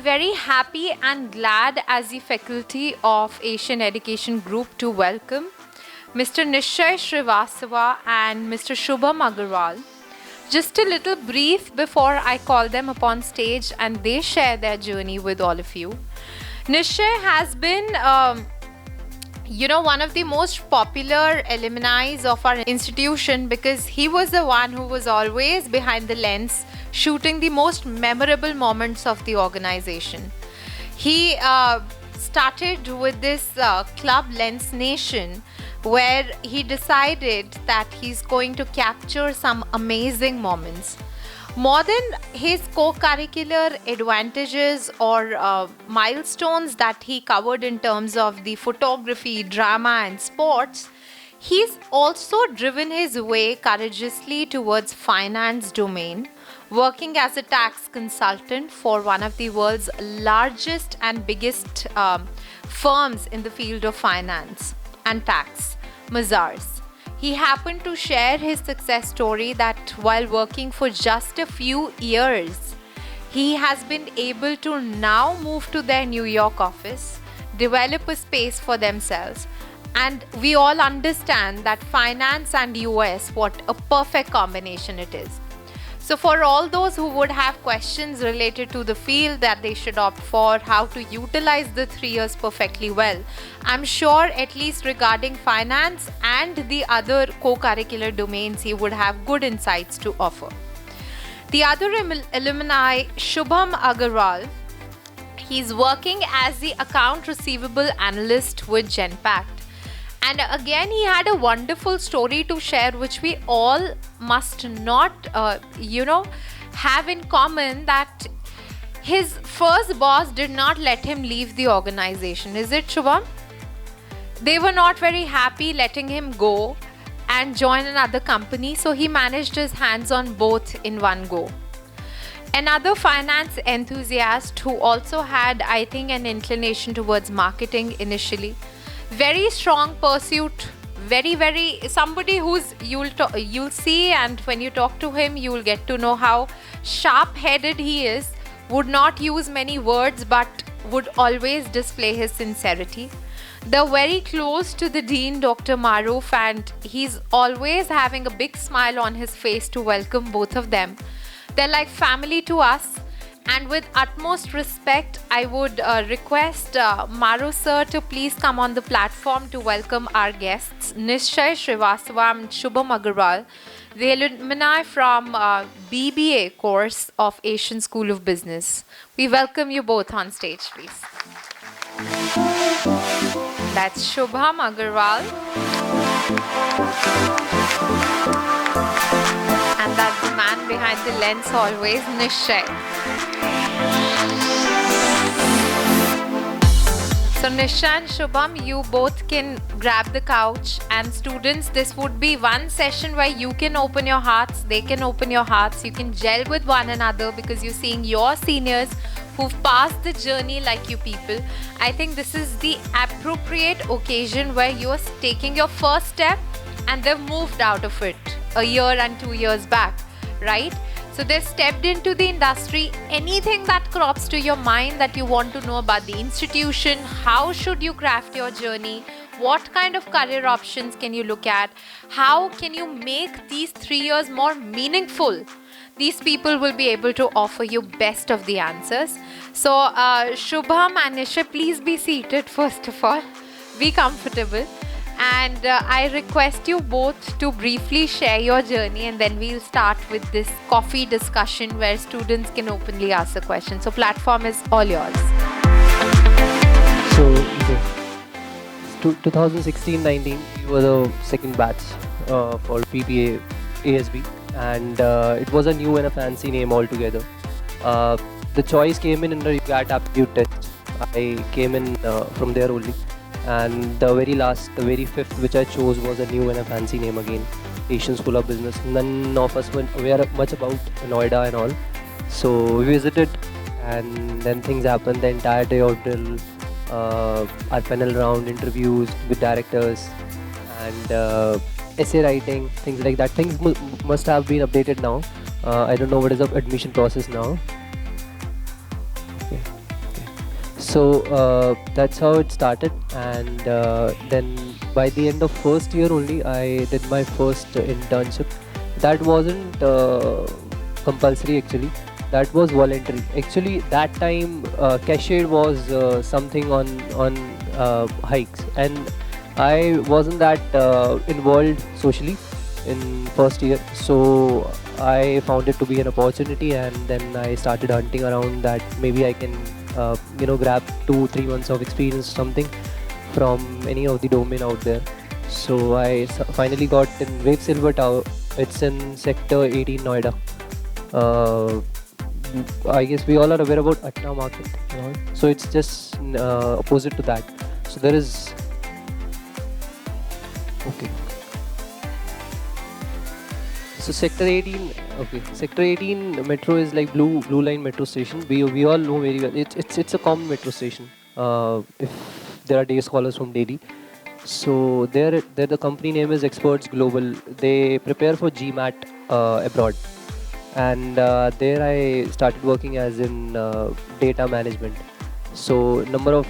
I'm very happy and glad as the faculty of Asian Education Group to welcome Mr. Nishchay and Mr. Shubham Agarwal. Just a little brief before I call them upon stage and they share their journey with all of you. Nishchay has been one of the most popular alumni of our institution because he was the one who was always behind the lens shooting the most memorable moments of the organization. He started with this club Lens Nation where he decided that he's going to capture some amazing moments. More than his co-curricular advantages or milestones that he covered in terms of the photography, drama and sports, he's also driven his way courageously towards finance domain, working as a tax consultant for one of the world's largest and biggest firms in the field of finance and tax, Mazars. He happened to share his success story that while working for just a few years, he has been able to now move to their New York office, develop a space for themselves. And we all understand that finance and US, what a perfect combination it is. So for all those who would have questions related to the field that they should opt for, how to utilize the 3 years perfectly well, I'm sure at least regarding finance and the other co-curricular domains, he would have good insights to offer. The other alumni, Shubham Agarwal, he's working as the account receivable analyst with Genpact. And again, he had a wonderful story to share, which we all must not, have in common, that his first boss did not let him leave the organization. Is it, Shubham? They were not very happy letting him go and join another company, so he managed his hands on both in one go. Another finance enthusiast who also had, I think, an inclination towards marketing initially. Very strong pursuit, very somebody who's you'll see, and when you talk to him you'll get to know how sharp-headed he is, would not use many words but would always display his sincerity. They're very close to the Dean, Dr. Maroof, and he's always having a big smile on his face to welcome both of them. They're like family to us. And with utmost respect, I would request Maru sir to please come on the platform to welcome our guests, Nishchay and Shubham Agarwal, the alumni from BBA course of Asian School of Business. We welcome you both on stage, please. That's Shubham Agarwal. And that's the man behind the lens always, Nishchay. So Nishchay and Shubham, you both can grab the couch, and students, this would be one session where you can open your hearts, they can open your hearts, you can gel with one another because you're seeing your seniors who've passed the journey like you people. I think this is the appropriate occasion where you're taking your first step and they've moved out of it a year and 2 years back, right? So they've stepped into the industry. Anything that crops to your mind that you want to know about the institution, how should you craft your journey, what kind of career options can you look at, how can you make these 3 years more meaningful, these people will be able to offer you best of the answers. So Shubham and Nishchay, please be seated first of all, be comfortable. And I request you both to briefly share your journey, and then we'll start with this coffee discussion where students can openly ask a question. So platform is all yours. So 2016-19, we were the second batch for PPA ASB, and it was a new and a fancy name altogether. The choice came in the GAT aptitude test. I came in from there only. And the very fifth which I chose was a new and a fancy name again, Asian School of Business. None of us were aware much about Noida and all. So we visited, and then things happened the entire day of drill, our panel round, interviews with directors, and essay writing, things like that. Things must have been updated now. I don't know what is the admission process now. Okay. So that's how it started, and then by the end of first year only, I did my first internship. That wasn't compulsory actually. That was voluntary. Actually, that time cashier was something on hikes, and I wasn't that involved socially in first year. So I found it to be an opportunity, and then I started hunting around that maybe I can grab 2-3 months of experience something from any of the domain out there. So I finally got in Wave Silver Tower. It's in sector 18 Noida. uh, I guess we all are aware about Atna market, so it's just opposite to that. So there is, okay. So sector 18, okay. Sector 18 metro is like blue line metro station. We all know very well. It's a common metro station. If there are day scholars from Delhi, so there the company name is Experts Global. They prepare for GMAT abroad, and there I started working as in data management. So number of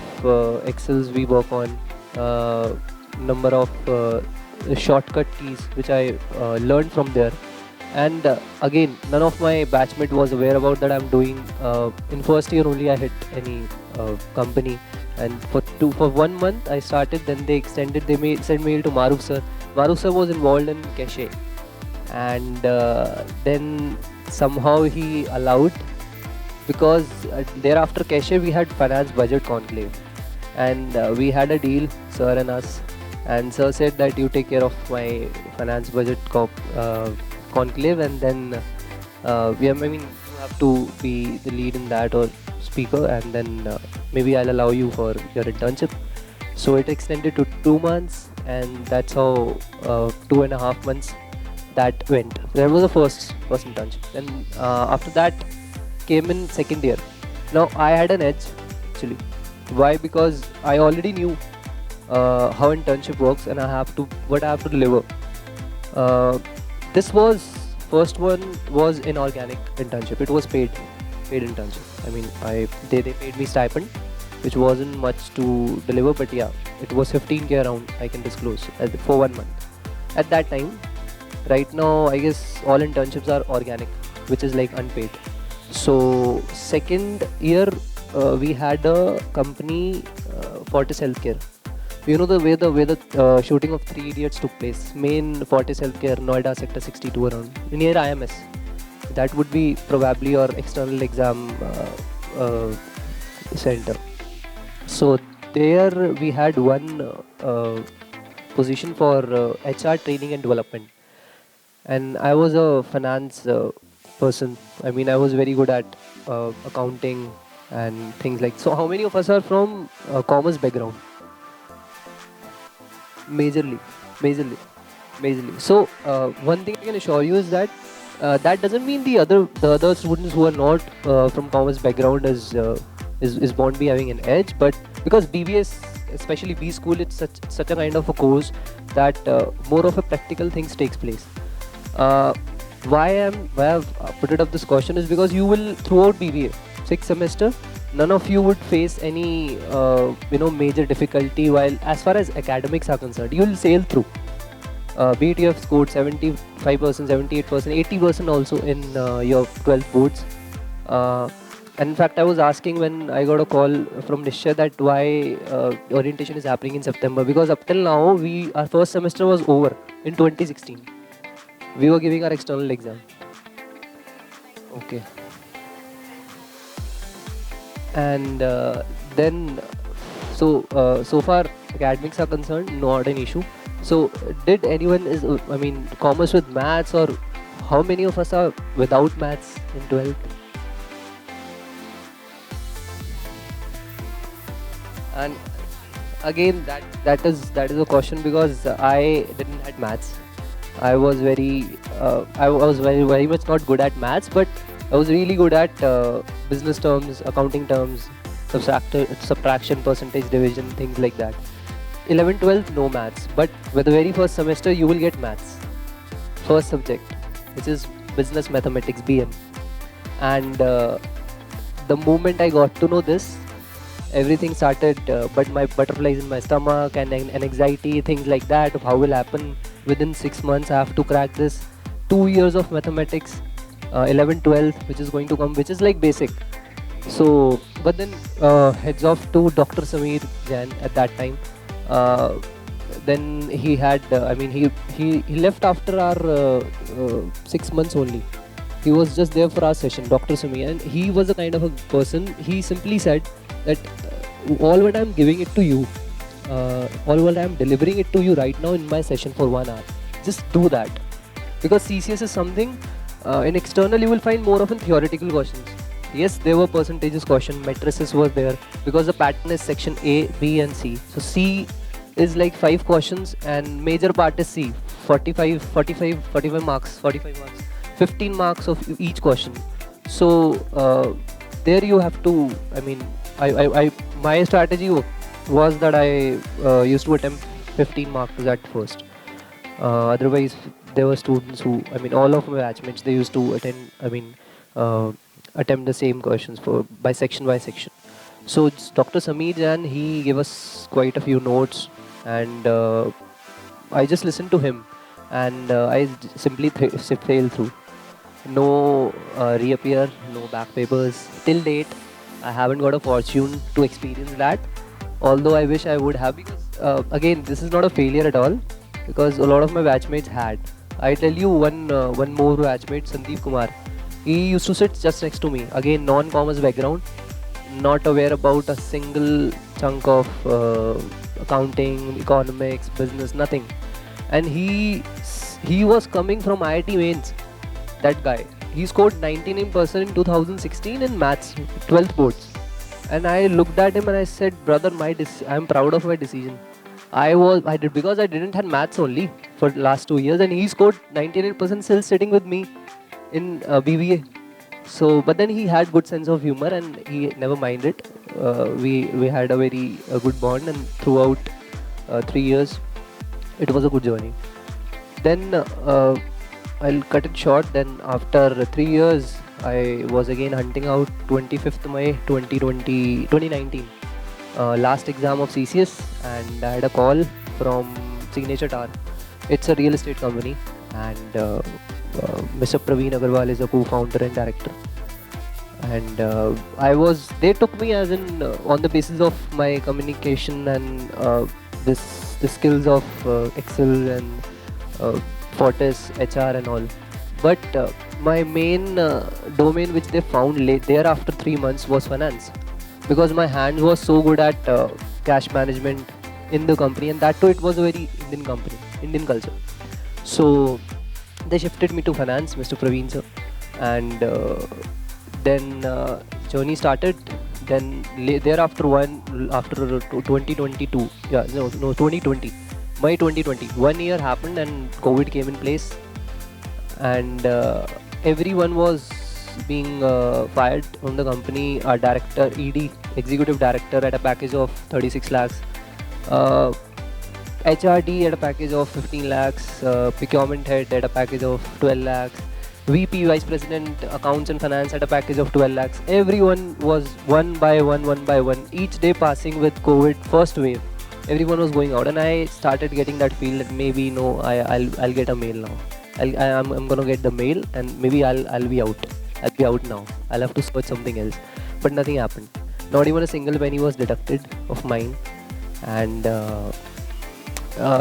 Excels we work on, number of shortcut keys which I learned from there. And again, none of my batchmate was aware about that I'm doing. In first year only I hit any company, and for 1 month I started. Then they extended. They sent mail to Maruf sir. Maruf sir was involved in Cache, and then somehow he allowed, because thereafter Cache we had finance budget conclave, and we had a deal, sir and us, and sir said that you take care of my finance budget conclave, and then you have to be the lead in that or speaker, and then maybe I'll allow you for your internship. So it extended to 2 months, and that's how 2.5 months that went. That was the first internship. Then after that came in second year. Now I had an edge actually. Why? Because I already knew how internship works, and what I have to deliver. This was first one was inorganic internship. It was paid internship. I mean, they paid me stipend, which wasn't much to deliver, but yeah, it was 15K around. I can disclose for 1 month at that time. Right now, I guess all internships are organic, which is like unpaid. So second year, we had a company, Fortis Healthcare. You know the way the shooting of Three Idiots took place. Main Fortis Healthcare, Noida sector 62 around near IMS. That would be probably your external exam center. So there we had one position for HR training and development, and I was a finance person. I mean, I was very good at accounting and things like. So how many of us are from commerce background? Majorly. So one thing I can assure you is that that doesn't mean the other students who are not from commerce background is bound to be having an edge, but because BBS, especially B school, it's such a kind of a course that more of a practical things takes place. Why I've put it up this question is because you will, throughout BBA 6th semester, none of you would face any major difficulty. While as far as academics are concerned, you will sail through. Be it you have scored 75%, 78%, 80% also in your 12th boards. And in fact, I was asking when I got a call from Nishchay that why orientation is happening in September, because up till now our first semester was over in 2016. We were giving our external exam. Okay. And then so far academics are concerned, not an issue. So did anyone commerce with maths, or how many of us are without maths in 12th? And again, that is a question, because I didn't had maths. I was very much not good at maths, but I was really good at business terms, accounting terms, subtraction, percentage division, things like that. 11th, 12th, no maths, but with the very first semester you will get maths, first subject, which is business mathematics, BM. And the moment I got to know this, everything started, but my butterflies in my stomach and anxiety, things like that, of how will happen within 6 months. I have to crack this 2 years of mathematics, 11, 12, which is going to come, which is like basic. So, but then heads off to Dr. Sameer Jain at that time. Then he had, he left after our 6 months only. He was just there for our session, Dr. Sameer, and he was a kind of a person. He simply said that all what I'm giving it to you, all what I'm delivering it to you right now in my session for 1 hour, just do that. Because CCS is something, in external you will find more often theoretical questions. Yes, there were percentages question, matrices were there, because the pattern is section A, B and C. So C is like 5 questions and major part is C, 45 marks, 15 marks of each question. So there you have to, my strategy was that I used to attempt 15 marks at first. Otherwise, there were students who, all of my batchmates, they used to attempt the same questions by section. So Dr. Sameer Jain, he gave us quite a few notes, and I just listened to him, and I simply sailed through. No reappear, no back papers. Till date, I haven't got a fortune to experience that. Although I wish I would have, because again, this is not a failure at all, because a lot of my batchmates had. I tell you one more batchmate, Sandeep Kumar. He used to sit just next to me. Again, non-commerce background, not aware about a single chunk of accounting, economics, business, nothing. And he was coming from IIT Mains. That guy, he scored 99% in 2016 in maths, 12th boards. And I looked at him and I said, brother, I'm proud of my decision. I did, because I didn't have maths only for the last 2 years, and he scored 99% still sitting with me in BBA. So, but then he had good sense of humor and he never minded. We had a very good bond, and throughout 3 years, it was a good journey. Then I'll cut it short. Then after 3 years, I was again hunting out 25th May 2019. Last exam of CCS, and I had a call from Signature Tower. It's a real estate company, and Mr. Praveen Agarwal is a co-founder and director. And they took me as in on the basis of my communication and the skills of Excel and Fortis, HR and all. But my main domain which they found there after 3 months was finance, because my hands was so good at cash management in the company, and that too it was a very Indian company, Indian culture. So they shifted me to finance, Mr. Praveen sir, and then journey started. Then thereafter after 2022, 2020, May 2020, 1 year happened and COVID came in place, and everyone was being fired from the company. Our director, ED, executive director, at a package of 36 lakhs. HRD at a package of 15 lakhs. Procurement head at a package of 12 lakhs. VP, Vice President, Accounts and Finance at a package of 12 lakhs. Everyone was one by one. Each day passing with COVID first wave. Everyone was going out, and I started getting that feel that maybe I'll get a mail now. I'm gonna get the mail, and maybe I'll be out. I'll be out now. I'll have to search something else. But nothing happened. Not even a single penny was deducted of mine. And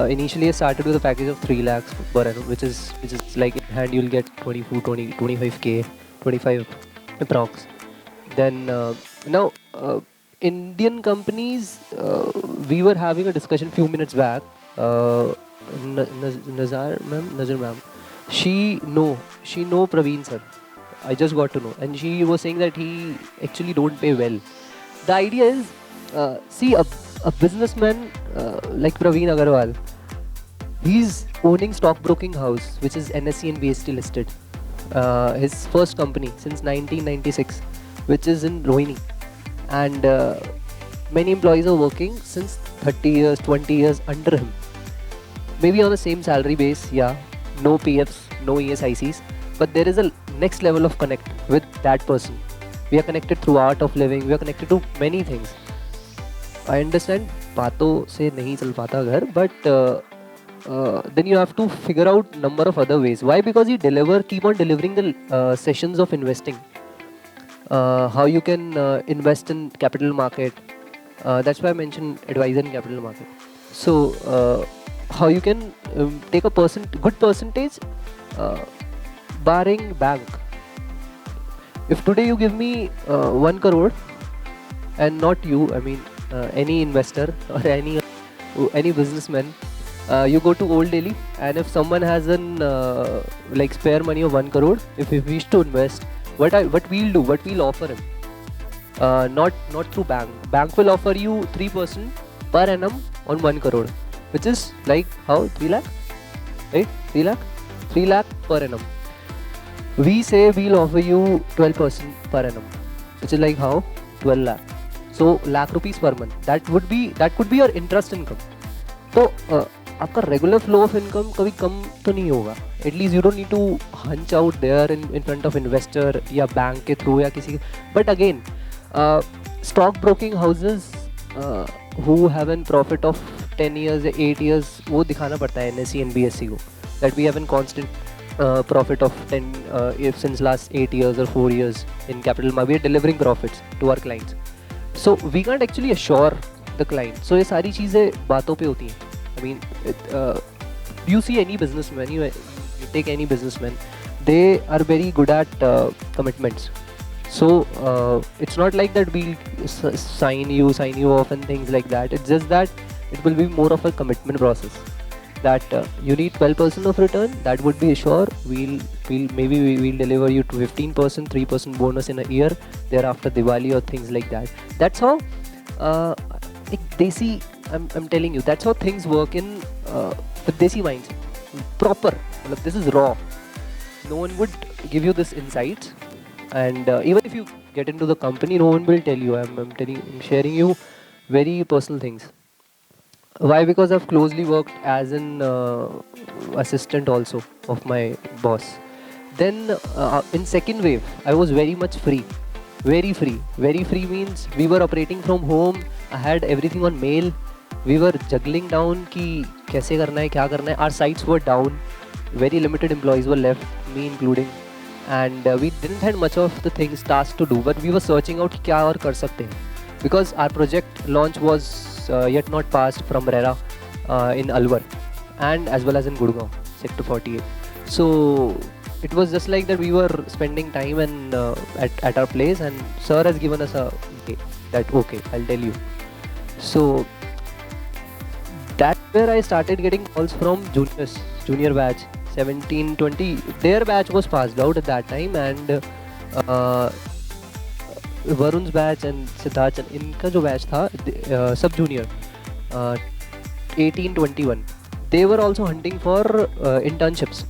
initially I started with a package of 3 lakhs per annum, which is like in hand you'll get 25k, 25 approx. Then now Indian companies, we were having a discussion few minutes back. Nazar ma'am, she know Praveen sir. I just got to know, and she was saying that he actually don't pay well. The idea is, see a businessman like Praveen Agarwal, he's owning stockbroking house which is NSE and BST listed. His first company since 1996, which is in Rohini, and many employees are working since 30 years, 20 years under him. Maybe on the same salary base, yeah, no PFs, no ESICs, but there is a next level of connect with that person. We are connected through art of living, we are connected to many things. I understand बातों से नहीं चल पाता घर, but then you have to figure out number of other ways. Why? Because you keep on delivering the sessions of investing. How you can invest in capital market. That's why I mentioned advisor in capital market. So how you can take a good percentage, barring bank. If today you give me 1 crore, and not you, I mean any investor or any businessman, you go to Old Delhi, and if someone has an like spare money of 1 crore, if he wish to invest, what we'll offer him, not through bank. Bank will offer you 3% per annum on 1 crore, which is like how 3 lakh, right? 3 lakh per annum. We say we'll offer you 12% per annum, which is like how 12 lakh. So lakh rupees per month. That could be your interest income. तो आपका regular flow of income कभी कम तो नहीं होगा. At least you don't need to hunch out there in front of investor या bank के through या किसी. But again, stock broking houses who have a profit of 10 years या 8 years, वो दिखाना पड़ता है NSE and BSE को that we have a constant profit of 10 since last 8 years or 4 years in capital market. We are delivering profits to our clients. So we can't actually assure the client. So ये सारी चीज़ें बातों पे होती हैं. I mean, you see any businessman, you take any businessman, they are very good at commitments. So it's not like that we'll sign you off and things like that. It's just that it will be more of a commitment process. That you need 12% of return. That would be sure. We'll deliver you to 15%, 3% bonus in a year. Thereafter Diwali or things like that. That's how desi. I'm telling you, that's how things work in the desi mindset. Proper. This is raw. No one would give you this insights, and even if you get into the company, no one will tell you. I'm sharing you very personal things. Why? Because I've closely worked as an assistant also of my boss. Then in second wave, I was very much free. Very free. Very free means we were operating from home. I had everything on mail. We were juggling down कि कैसे करना है, क्या करना है. Our sites were down. Very limited employees were left, me including. And we didn't have much of the things, tasks to do. But we were searching out क्या और कर सकते हैं. Because our project launch was yet not passed from RERA in Alwar and as well as in Gurgaon, Sector 48. So it was just like that we were spending time and at our place, and sir has given us a that okay, I'll tell you. So that's where I started getting calls from junior batch, 17, 20. Their batch was passed out at that time, and Varun's batch and Siddharth, इनका जो batch था सब junior 18, 21, they were also hunting for internships.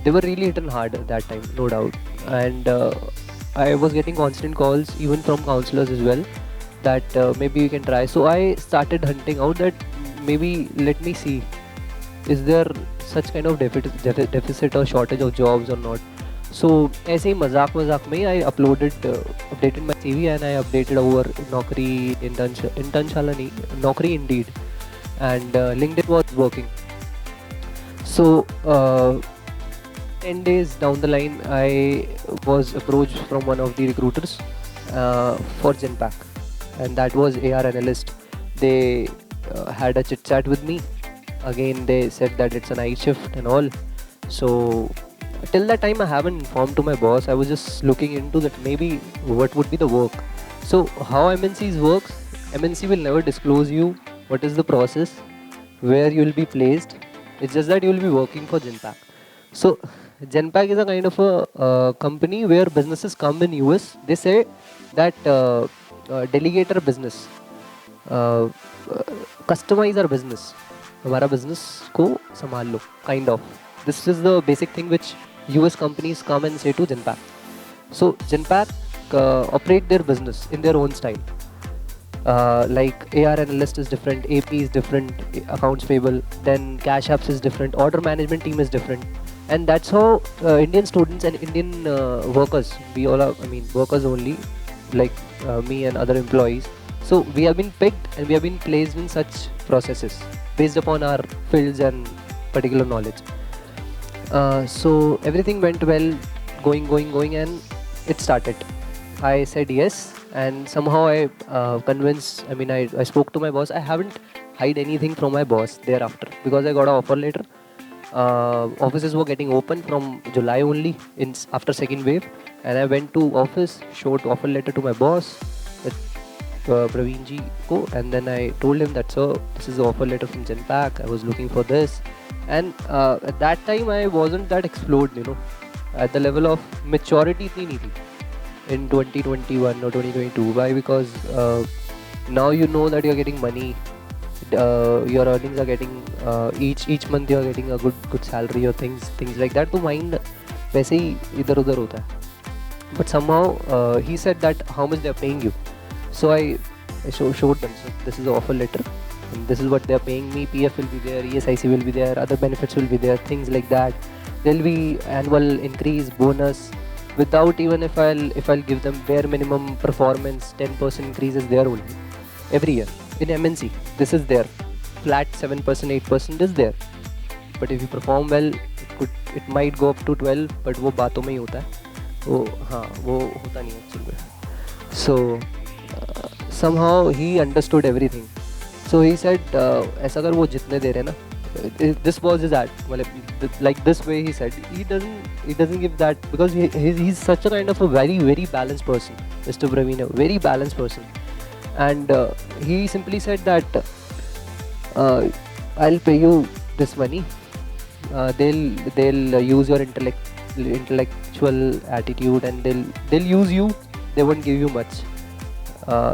They were really hitting hard at that time, no doubt. And I was getting constant calls even from counselors as well that maybe we can try. So I started hunting out that maybe let me see, is there such kind of deficit or shortage of jobs or not. So ऐसे ही मजाक में I updated my CV and I updated over Naukri, Internship नहीं, Naukri Indeed, and LinkedIn was working. So 10 days down the line, I was approached from one of the recruiters for Genpact, and that was AR analyst. They had a chit chat with me. Again, they said that it's a night shift and all. So till that time, I haven't informed to my boss. I was just looking into that maybe what would be the work. So how MNCs works, MNC will never disclose you what is the process, where you will be placed. It's just that you will be working for Genpact. So Genpact is a kind of a company where businesses come in US. They say that delegate our business, customize our business. हमारा business को संभाल लो, kind of. This is the basic thing which US companies come and say to Genpact. So Genpact operate their business in their own style. Like AR analyst is different, AP is different, accounts payable, then cash apps is different, order management team is different. And that's how Indian students and Indian workers, we all are, I mean workers only, like me and other employees, So we have been picked and we have been placed in such processes based upon our fields and particular knowledge. So everything went well, going, and it started. I said yes, and somehow I convinced. I mean, I spoke to my boss. I haven't hide anything from my boss thereafter because I got an offer letter. Offices were getting open from July only after second wave, and I went to office, showed offer letter to my boss, that Praveen ji ko, and then I told him that, sir, this is the offer letter from Genpact. I was looking for this, and at that time I wasn't that explored, at the level of maturity thi nahi thi in 2021 or 2022. Why? Because now you know that you're getting money. Your earnings are getting each month you are getting a good salary or things like that. तो mind वैसे ही इधर उधर होता है. But somehow he said that how much they are paying you. So I showed them. So this is the offer letter. And this is what they are paying me. PF will be there, ESIC will be there, other benefits will be there, things like that. There will be annual increase, bonus. Without even if I'll give them bare minimum performance, 10% increase is there only every year. In MNC, this is there. Flat 7%, 8% is there. But if you perform well, it might go up to 12, but वो बातों में ही होता है. वो होता नहीं actually में. So somehow he understood everything. So he said, ऐसा अगर वो जितने दे रहे हैं ना, this was his ad. Like this way he said, he doesn't give that because he's such a kind of a very very balanced person, Mr. Praveen, a very balanced person. And he simply said that I'll pay you this money. They'll use your intellectual attitude and they'll use you. They won't give you much.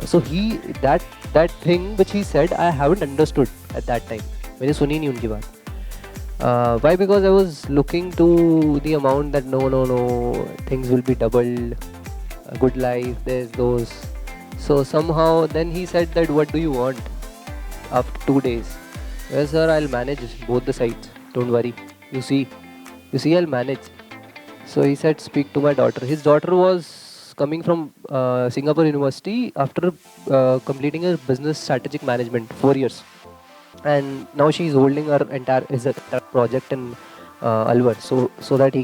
So that thing which he said, I haven't understood at that time. मैंने सुनी नहीं उनकी बात. Why? Because I was looking to the amount that no, things will be doubled, a good life, there's those. So somehow then he said that what do you want after 2 days? Well sir, I'll manage both the sides, don't worry. You see I'll manage. So he said speak to my daughter. His daughter was coming from Singapore University after completing her business strategic management 4 years. And now she is holding her entire project in Alumni, so that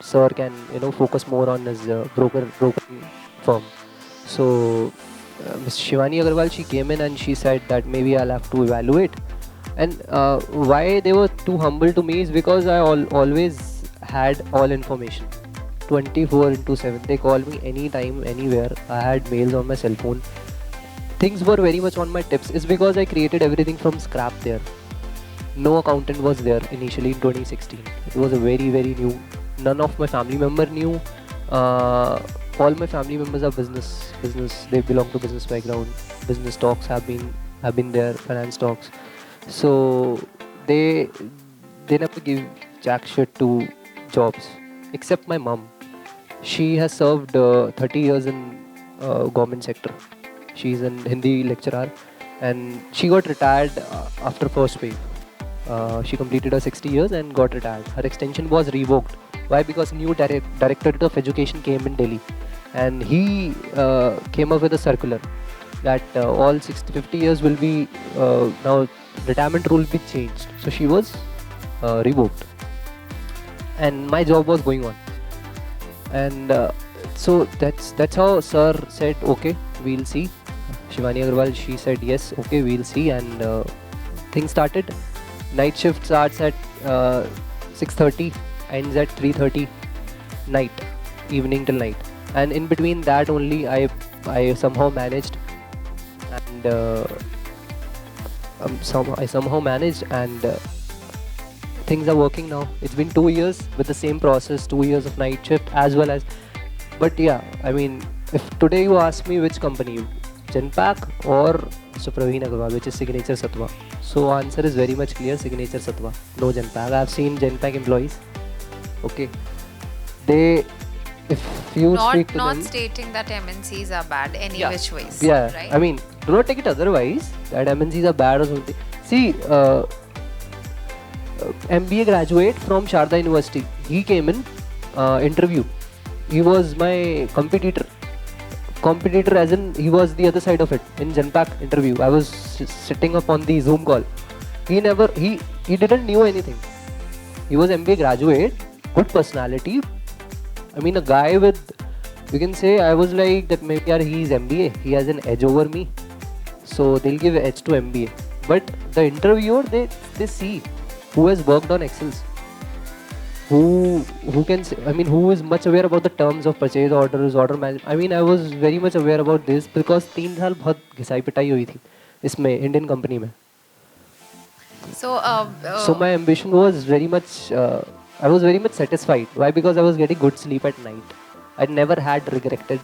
sir can focus more on his broker firm. So Ms. Shivani Agarwal, she came in and she said that maybe I'll have to evaluate. And why they were too humble to me is because I always had all information 24/7. They call me anytime, anywhere. I had mails on my cell phone. Things were very much on my tips. It's because I created everything from scrap there. No accountant was there initially in 2016. It was a very very new. None of my family member knew. All my family members are business. They belong to business background. Business talks have been there. Finance talks. So they never give jack shit to jobs except my mom. She has served 30 years in government sector. She's an Hindi lecturer and she got retired after first wave. She completed her 60 years and got retired. Her extension was revoked. Why? Because new Directorate of Education came in Delhi and he came up with a circular that all 50 years will be now retirement rule will be changed. So she was revoked and my job was going on. And so that's how sir said okay, we'll see. Shivani Agarwal, she said yes, okay, we'll see. And things started. Night shift starts at 6:30, ends at 3:30 night, evening till night. And in between that only I somehow managed. And I somehow managed and things are working now. It's been 2 years with the same process, 2 years of night shift as well as. But yeah, I mean, if today you ask me which company, Genpact or Mr. Praveen Agarwal, which is Signature Satwa. So answer is very much clear, Signature Satwa, no Genpact. I've seen Genpact employees. Okay, if you speak to not them, stating that MNCs are bad any which ways. Yeah, right? I mean, do not take it otherwise that MNCs are bad or something. See, MBA graduate from Sharda University. He came in interview. He was my competitor competitor as in he was the other side of it. In Genpack interview, I was sitting up on the Zoom call. He didn't knew anything. He was MBA graduate, good personality. I mean, a guy with, you can say, I was like that maybe yaar, he's MBA, he has an edge over me, so they'll give edge to MBA. But the interviewer, they see who has worked on Excels, who can say, I mean, who is much aware about the terms of purchase orders, order management. I mean, I was very much aware about this because 3 साल बहुत घिसाई पिटाई हुई थी इसमें Indian company में. So my ambition was very much, I was very much satisfied. Why? Because I was getting good sleep at night. I never had regretted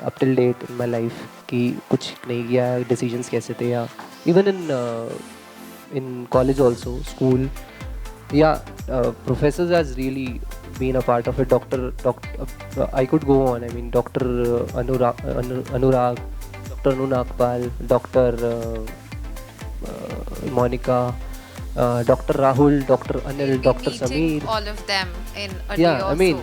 up till date in my life कि कुछ नहीं किया, decisions कैसे थे या even in college also, school. Yeah, professors has really been a part of it. I could go on. I mean, Dr. Anurag, Dr. Anu Nagpal, Dr. Monica, Dr. Rahul, Dr. Anil, Dr. Sameer. All of them in a day or so. I mean,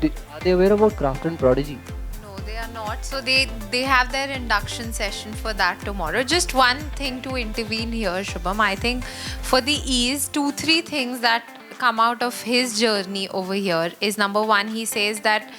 right. Are they aware about Craft and Prodigy? No, they are not. So they have their induction session for that tomorrow. Just one thing to intervene here, Shubham. I think for the ease, 2-3 things that come out of his journey over here is, number one, he says that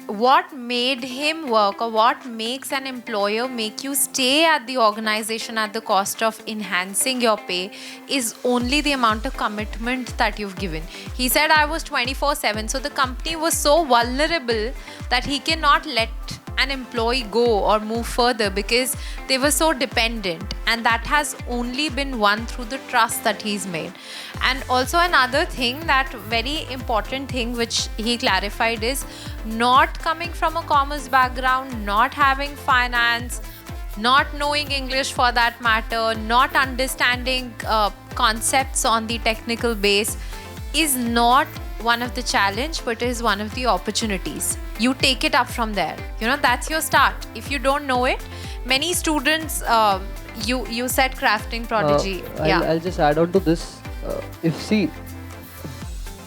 what made him work, or what makes an employer make you stay at the organization at the cost of enhancing your pay, is only the amount of commitment that you've given. He said, I was 24/7, so the company was so vulnerable that he cannot let an employee go or move further because they were so dependent, and that has only been won through the trust that he's made. And also another thing, that very important thing which he clarified, is not coming from a commerce background, not having finance, not knowing English for that matter, not understanding concepts on the technical base is not one of the challenge, but is one of the opportunities. You take it up from there. You know, that's your start. If you don't know it, many students, you said crafting prodigy. I'll just add on to this. If see,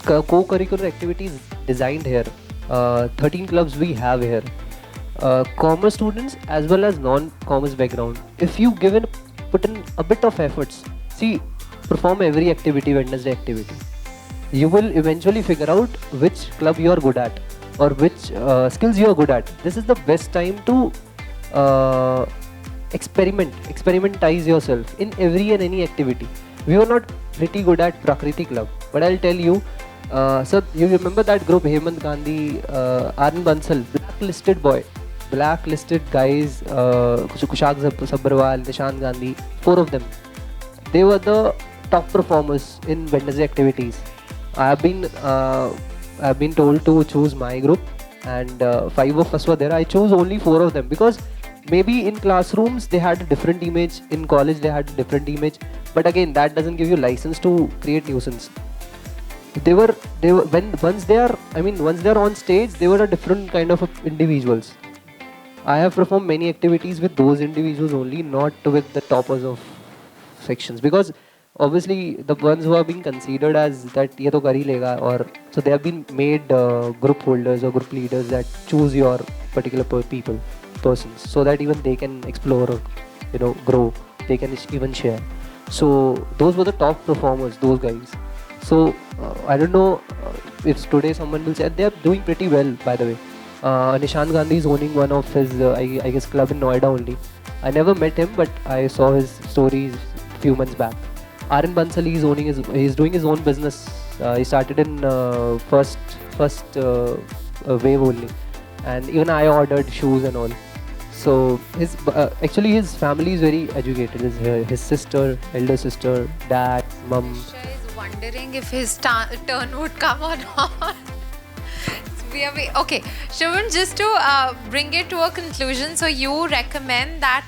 co-curricular activities designed here, 13 clubs we have here, commerce students as well as non-commerce background, if you put in a bit of efforts, see, perform every activity, Wednesday activity, you will eventually figure out which club you are good at or which skills you are good at. This is the best time to experimentize yourself in every and any activity. We were not pretty good at Prakriti Club, but I'll tell you, so you remember that group, Hemant Gandhi, Arun Bansal, blacklisted guys, Kushag Sabharwal, Nishant Gandhi, 4 of them. They were the top performers in Wednesday activities. I have been told to choose my group, and 5 of us were there. I chose only 4 of them because maybe in classrooms they had a different image, in college they had a different image, but again that doesn't give you license to create nuisance. Once they are on stage, they were a different kind of individuals. I have performed many activities with those individuals only, not with the toppers of sections, because obviously the ones who are being considered as that ye to kar hi lega, or so they have been made group holders or group leaders that choose your particular persons, so that even they can explore or grow, they can even share. So those were the top performers, those guys. So I don't know if today someone will say they are doing pretty well, by the way. Nishant Gandhi is owning one of his I guess club in Noida only. I never met him, but I saw his stories few months back. Arun Bansal, he's doing his own business. He started in first wave only, and even I ordered shoes and all. So actually his family is very educated. His sister, elder sister, dad, mum. Nishchay is wondering if his turn would come or not. Okay, Shubham, just to bring it to a conclusion, so you recommend that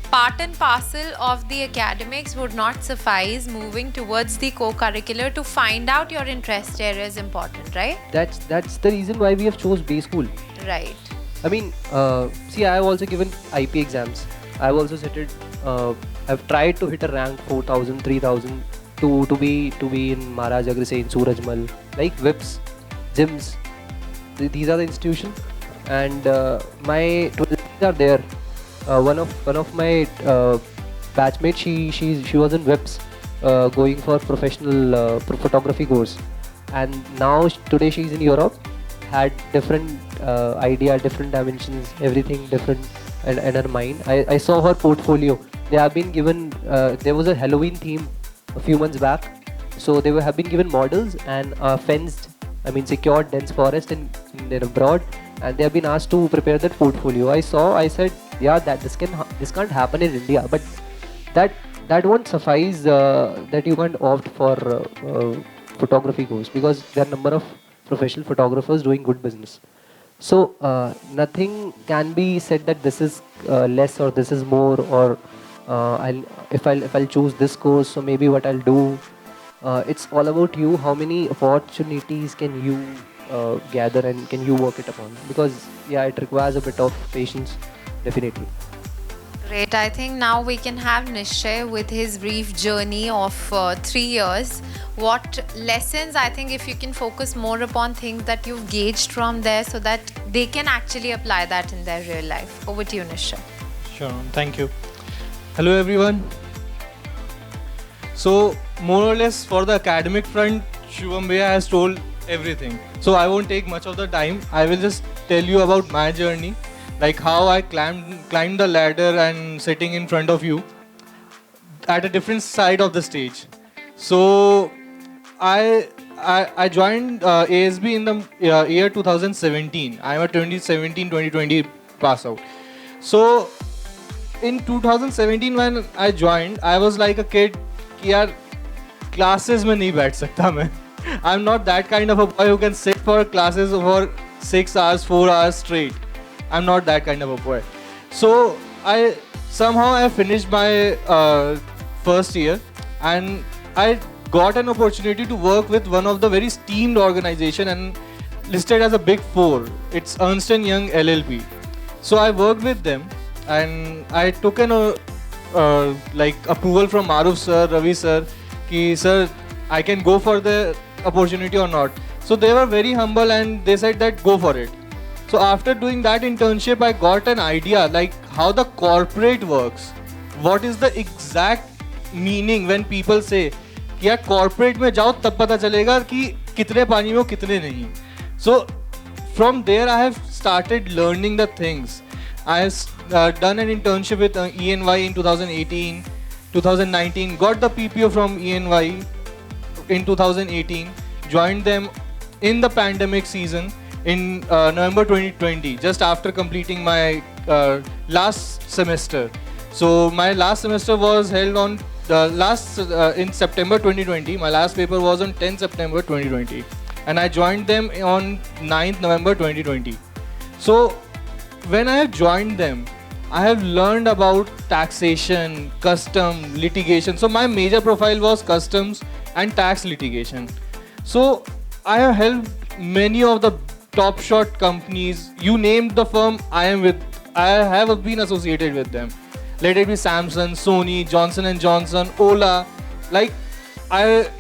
part and parcel of the academics would not suffice. Moving towards the co-curricular to find out your interest area is important, right? That's the reason why we have chose B school. Right. I mean, see, I have also given IP exams. I have also I've tried to hit a rank 4,000, 3,000 to be in Maharaj Agri, in Surajmal, like VIPs, gyms. These are the institutions. and my twins are there. One of my batchmates, she was in whips, going for professional photography course, and now today she's in Europe. Had different idea, different dimensions, everything different in her mind. I saw her portfolio. They have been given. There was a Halloween theme a few months back, so they have been given models and fenced, I mean secured dense forest in abroad, and they have been asked to prepare that portfolio. I said, yeah, that this can't happen in India, but that won't suffice. That you can't opt for photography course, because there are number of professional photographers doing good business. So nothing can be said that this is less or this is more, or if I'll choose this course, so maybe what I'll do. It's all about you. How many opportunities can you gather and can you work it upon? Because yeah, it requires a bit of patience, definitely. Great. I think now we can have Nishchay with his brief journey of 3 years. What lessons, I think, if you can focus more upon things that you've gauged from there so that they can actually apply that in their real life. Over to you, Nishchay. Sure, thank you. Hello everyone. So more or less for the academic front, Shubham Bhaiya has told everything. So I won't take much of the time. I will just tell you about my journey, like how I climbed the ladder and sitting in front of you at a different side of the stage. So I joined ASB in the year 2017. I'm a 2017-2020 pass out. So in 2017 when I joined, I was like a kid कि यार classes में नहीं बैठ सकता मैं. I'm not that kind of a boy who can sit for classes for 6 hours, 4 hours straight. I'm not that kind of a boy. So I finished my first year, and I got an opportunity to work with one of the very esteemed organization and listed as a Big Four. It's Ernst & Young LLP. So I worked with them, and I took an like approval from Maruf sir, Ravi sir, ki sir, I can go for the opportunity or not. So they were very humble and they said that go for it. So after doing that internship, I got an idea like how the corporate works. What is the exact meaning when people say कि यार corporate में जाओ तब पता चलेगा कि कितने पानी में हो कितने नहीं. So from there I have started learning the things. I have done an internship with ENY in 2018, 2019, got the PPO from ENY in 2018, joined them in the pandemic season in November 2020, just after completing my last semester. So my last semester was held on in September 2020. My last paper was on 10 September 2020, and I joined them on 9th November 2020. So when I have joined them, I have learned about taxation, custom, litigation. So my major profile was customs and tax litigation. So I have helped many of the top shot companies. You named the firm, I have been associated with them. Let it be Samsung, Sony, Johnson & Johnson, Ola. Like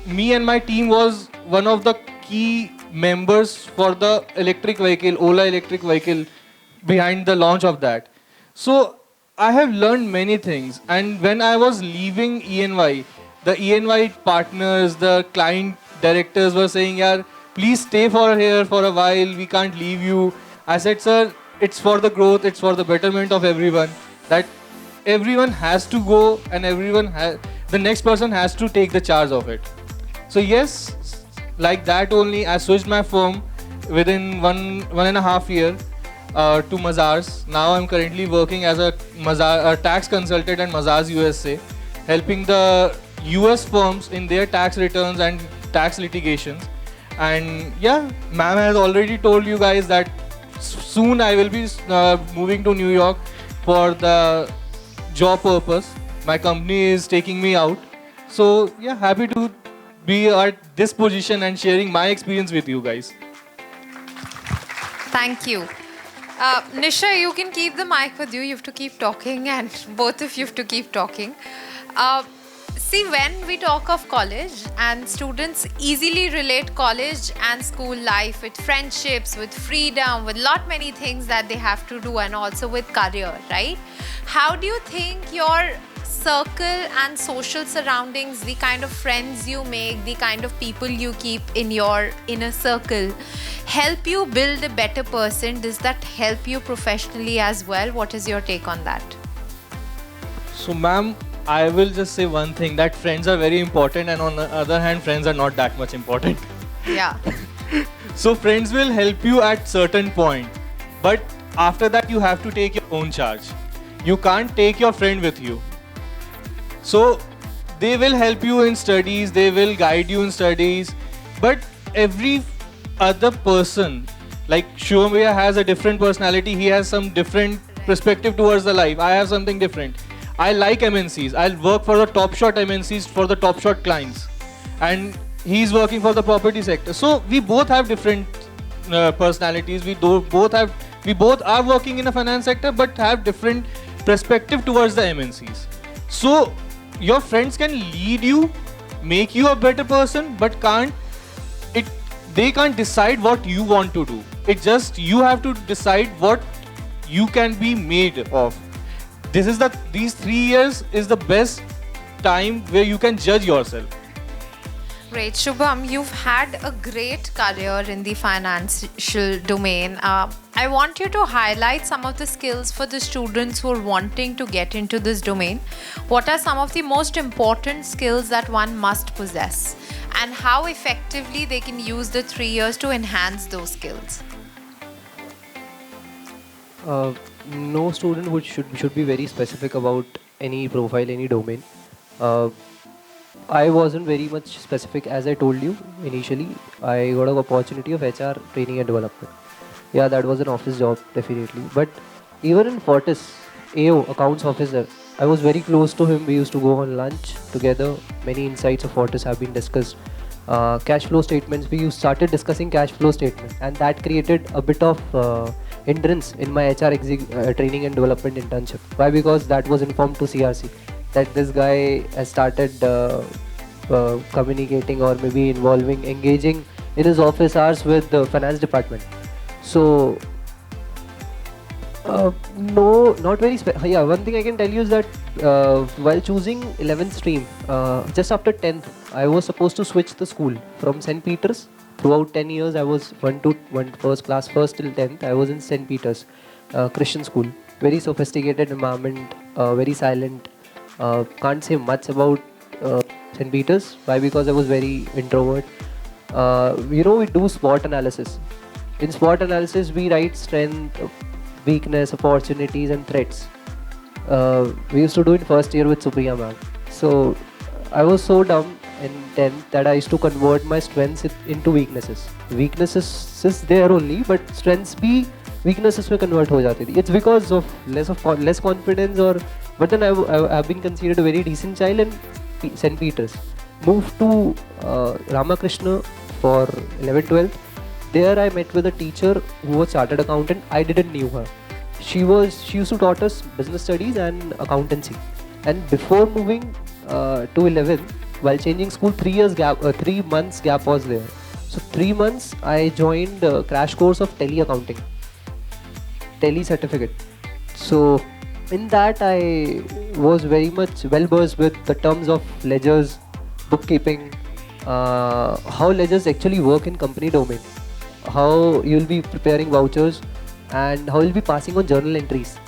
me and my team was one of the key members for the electric vehicle, Ola electric vehicle, behind the launch of that. So I have learned many things, and when I was leaving ENY, the ENY partners, the client directors were saying, "Yaar, please stay here for a while, we can't leave you." I said, "Sir, it's for the growth, it's for the betterment of everyone, that everyone has to go and the next person has to take the charge of it." So yes, like that only I switched my firm within one and a half year to Mazars. Now I'm currently working as a tax consultant at Mazars USA, helping the US firms in their tax returns and tax litigations. And yeah, ma'am has already told you guys that soon I will be moving to New York for the job purpose. My company is taking me out. So yeah, happy to be at this position and sharing my experience with you guys. Thank you. Nishchay, you can keep the mic with you. You have to keep talking, and both of you have to keep talking. See, when we talk of college, and students easily relate college and school life with friendships, with freedom, with lot many things that they have to do, and also with career, right? How do you think your circle and social surroundings, the kind of friends you make, the kind of people you keep in your inner circle, help you build a better person? Does that help you professionally as well? What is your take on that? So, ma'am, I will just say one thing, that friends are very important, and on the other hand, friends are not that much important. Yeah. So friends will help you at certain point, but after that you have to take your own charge. You can't take your friend with you. So they will help you in studies, they will guide you in studies, but every other person, like Shubham Bhaiya has a different personality, he has some different perspective towards the life. I have something different. I like MNCs. I'll work for the top shot MNCs for the top shot clients, and he's working for the property sector. So we both have different personalities. We both are working in the finance sector, but have different perspective towards the MNCs. So your friends can lead you, make you a better person, but they can't decide what you want to do. It's just you have to decide what you can be made of. These 3 years is the best time where you can judge yourself. Great. Shubham, you've had a great career in the financial domain. I want you to highlight some of the skills for the students who are wanting to get into this domain. What are some of the most important skills that one must possess, and how effectively they can use the 3 years to enhance those skills? No student should be very specific about any profile, any domain. I wasn't very much specific, as I told you initially. I got an opportunity of HR training and development. Yeah, that was an office job, definitely. But even in Fortis, AO, accounts officer, I was very close to him. We used to go on lunch together. Many insights of Fortis have been discussed. Cash flow statements, we started discussing cash flow statements, and that created a bit of hindrance in my HR training and development internship. Why? Because that was informed to CRC that this guy has started communicating or maybe engaging in his office hours with the finance department. So no, not very yeah, one thing I can tell you is that while choosing 11th stream, just after 10th, I was supposed to switch the school from St. Peter's. Throughout 10 years, I was first class, first till 10th. I was in St. Peter's Christian school. Very sophisticated environment, very silent. Can't say much about St. Peter's. Why? Because I was very introvert. We do SWOT analysis. In SWOT analysis, we write strength, weakness, opportunities, and threats. We used to do in first year with Supriya ma'am. So I was so dumb in 10th that I used to convert my strengths into weaknesses. Weaknesses is there only, but strengths be weaknesses में convert हो जाती थी. It's because of less confidence but then I've been considered a very decent child in St. Peter's. Moved to Ramakrishna for 11th, 12th. There I met with a teacher who was chartered accountant. I didn't knew her. She used to taught us business studies and accountancy. And before moving to 11th, while changing school, 3 months gap was there. So 3 months I joined a crash course of tele accounting, tele certificate. So in that I was very much well versed with the terms of ledgers, bookkeeping, how ledgers actually work in company domain, how you'll be preparing vouchers, and how you'll be passing on journal entries.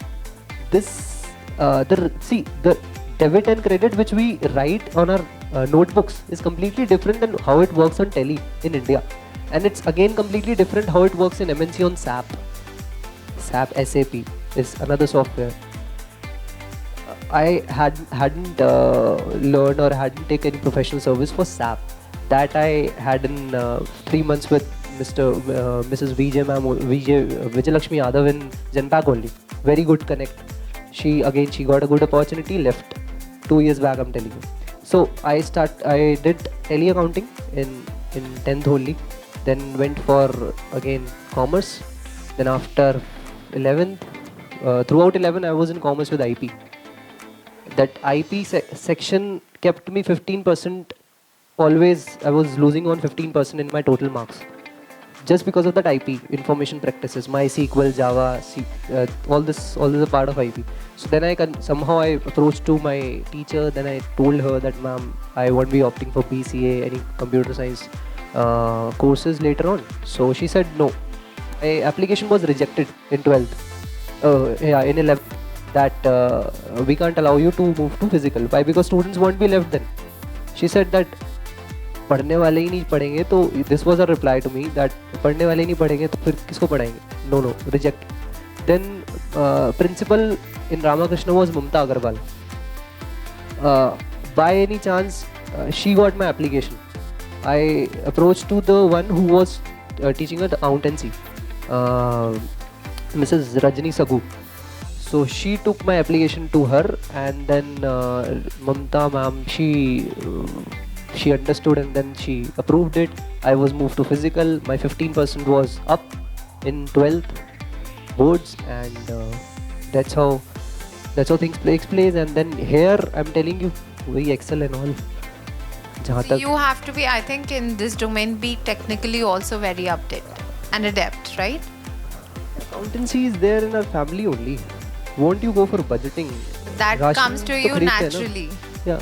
This the debit and credit which we write on our notebooks is completely different than how it works on tele in India, and it's again completely different how it works in MNC on SAP. SAP is another software. I hadn't learned or hadn't taken any professional service for SAP. That I had in 3 months with Mrs. Vijay Lakshmi Yadav in Genpac only. Very good connect. She got a good opportunity, left 2 years back, I'm telling you. So I did tele accounting in 10th only, then went for again commerce. Then after 11th, throughout 11 I was in commerce with IP. that IP section kept me 15%. Always, I was losing on 15% in my total marks. Just because of that IP, information practices, MySQL, Java, all this is a part of IP. So then somehow I approached to my teacher, then I told her that, ma'am, I won't be opting for BCA, any computer science courses later on. So she said no. My application was rejected in 12th, in 11th, that we can't allow you to move to physical. Why? Because students won't be left then. She said that पढ़ने वाले ही नहीं पढ़ेंगे तो this was a reply to me that पढ़ने वाले ही नहीं पढ़ेंगे तो फिर किसको पढ़ाएंगे? No, reject. Then principal in Ramakrishna was Mamta Agarwal. By any chance, she got my application. I approached to the one who was teaching at accountancy, Mrs. Rajni Sagu. So she took my application to her, and then Mamta ma'am, she understood and then she approved it. I was moved to physical. My 15% was up in 12th boards, and that's how things takes place. And then here I'm telling you, we excel and all. So you have to be, I think, in this domain, be technically also very updated and adept, right? Accountancy is there in our family only. Won't you go for budgeting? That Ration comes to you naturally. Yeah.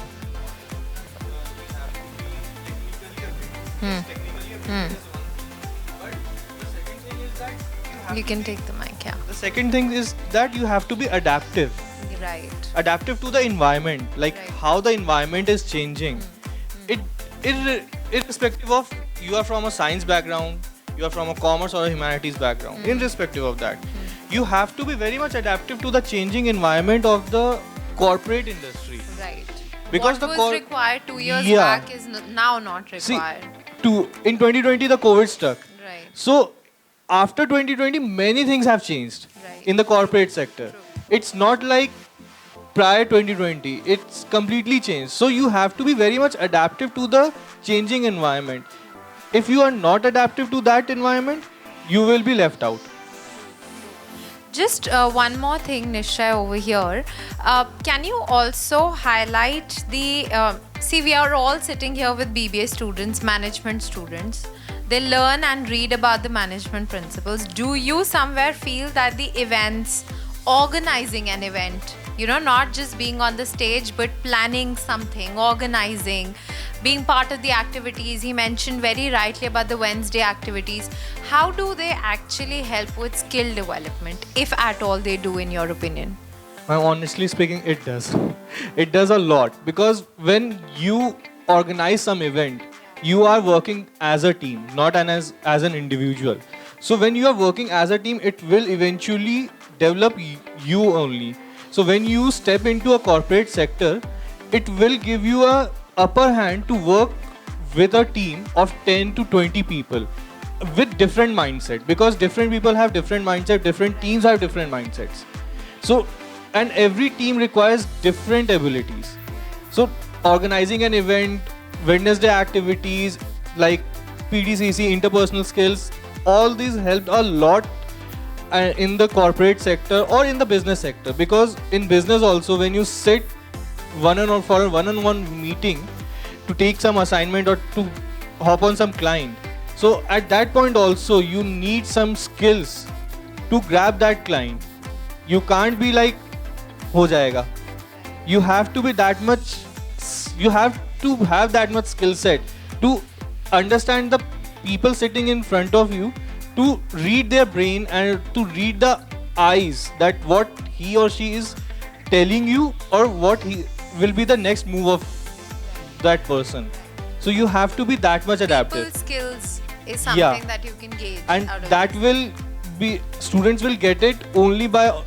You can take the mic, yeah. The second thing is that you have to be adaptive. Right. Adaptive to the environment, like how the environment is changing. Irrespective of you are from a science background, you are from a commerce or a humanities background, irrespective of that, you have to be very much adaptive to the changing environment of the corporate industry. Right. Because what was required 2 years back is now not required. In 2020 the COVID struck. Right. So after 2020 many things have changed in the corporate sector. True. It's not like prior 2020, it's completely changed. So you have to be very much adaptive to the changing environment. If you are not adaptive to that environment, you will be left out. Just one more thing, Nishchay, over here. Can you also highlight the... see, we are all sitting here with BBA students, management students. They learn and read about the management principles. Do you somewhere feel that the events, organizing an event, not just being on the stage, but planning something, organizing, being part of the activities, he mentioned very rightly about the Wednesday activities, how do they actually help with skill development, if at all they do, in your opinion? Honestly speaking, it does. It does a lot, because when you organize some event, you are working as a team, not as an individual. So when you are working as a team, it will eventually develop you only. So when you step into a corporate sector, it will give you a upper hand to work with a team of 10 to 20 people with different mindset, because different people have different mindset, different teams have different mindsets. So, and every team requires different abilities. So organizing an event, Wednesday activities like PDCC, interpersonal skills, all these helped a lot in the corporate sector or in the business sector, because in business also, when you sit for a one-on-one meeting to take some assignment or to hop on some client, so at that point also you need some skills to grab that client. You can't be like ho jayega. You have to be that much, you have to have that much skill set to understand the people sitting in front of you, to read their brain and to read the eyes, that what he or she is telling you or what he will be the next move of that person. So you have to be that much adaptive. People skills is something that you can gauge. And out of that will be, students will get it only by